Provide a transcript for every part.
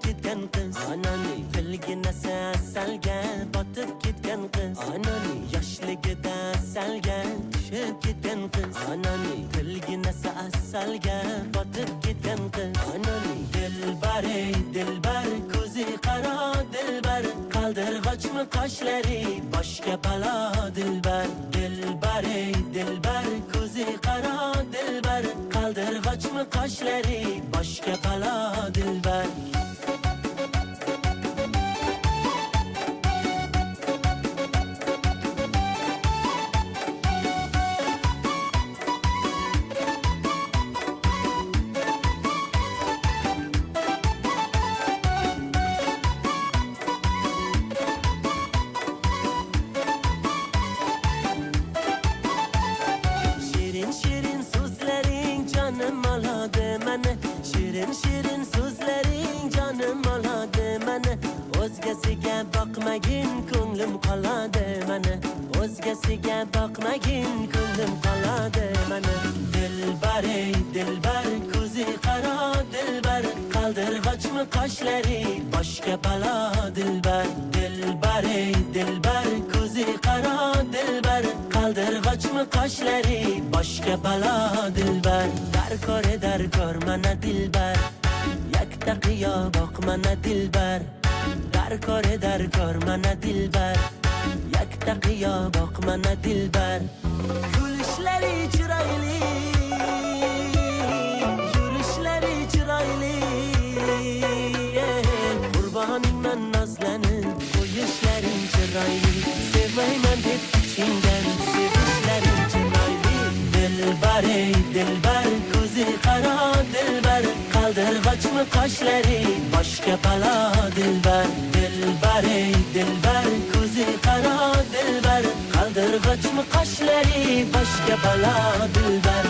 ketgan qiz. Anani tilgina salga botib ketgan qiz. Anani yoshligida salga tushib ketgan qiz. Anani tilgina salga botib ketgan qiz. Anani dilbar ey dilbar ko'zi qaro dilbar qaldirg'ochmi qoshlari boshga balo dilbar. Dilbar ey dilbar ko'zi qaro dilbar qaldirg'ochmi qoshlari boshga balo dilbar. Shirin so'zlaring jonim oladi mani. O'zgasiga boqmagin ko'nglim qoladi mani. O'zgasiga boqmagin ko'nglim qoladi mani. Dilbar ey dilbar ko'zi qaro dilbar qaldirg'ochmi qoshlari boshga balo dilbar. Dilbar ey dilbar ko'zi qaro dilbar qaldirg'ochmi qoshlari boshga balo dilbar. Darkor mana dilbar yakta qiyo boq mana dilbar. Darkor mana dilbar yakta qiyo boq mana dilbar. Kulishlari chiroyli yurishlari chiroyli qurboningman nozlanib qo'yishlaring chiroyli. Sevmayman deb ichingdan sevishlaring chiroyli. Dilbar ey dilbar ko'zi qaro dilbar qaldirg'ochmi qoshlari boshga balo dilbar. Dilbar ey dilbar ko'zi qaro dilbar qaldirg'ochmi qoshlari boshga balo dilbar.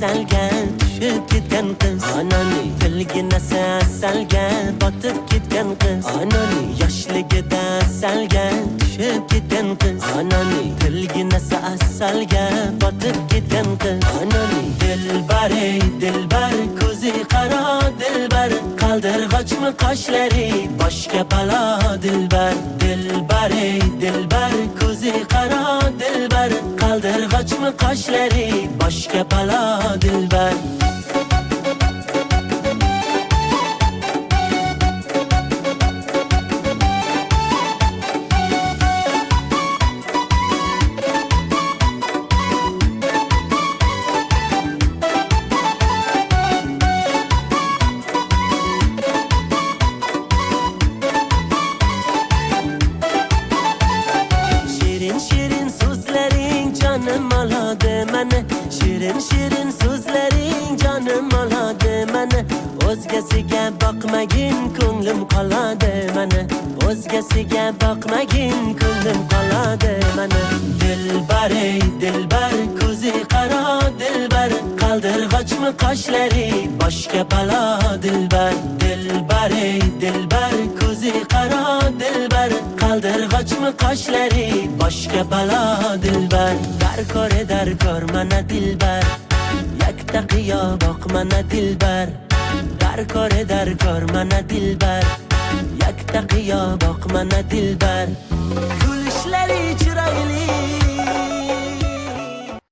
Salga tushib ketgan qiz. Anani tilgina salga botib ketgan qiz. Anani yoshligida salga tushib ketgan qiz. Anani tilgina salga botib ketgan qiz. Anani dilbar ey dilbar ko'zi qaro dilbar qaldirg'ochmi qoshlari boshga balo dilbar. Dilbar ey dilbar ko'zi qaro dilbar qaldirg'ochmi qoshlari boshga balo dilbar. Shirin so'zlaring jonim oladi mani. Shirin so'zlaring jonim oladi mani. O'zgasiga boqmagin ko'nglim qoladi mani. O'zgasiga boqmagin ko'nglim qoladi mani. Dilbar ey dilbar ko'zi qaro dilbar qaldirg'ochmi qoshlari boshga balo dilbar. Dilbar ey dilbar ko'zi qaro dilbar qaldirg'ochmi qoshlari boshga balo dilbar. Darkor mana dilbar yakta qiyo boq mana dilbar. Darkor mana dilbar yakta qiyo boq mana dilbar. Kulishlari chiroyli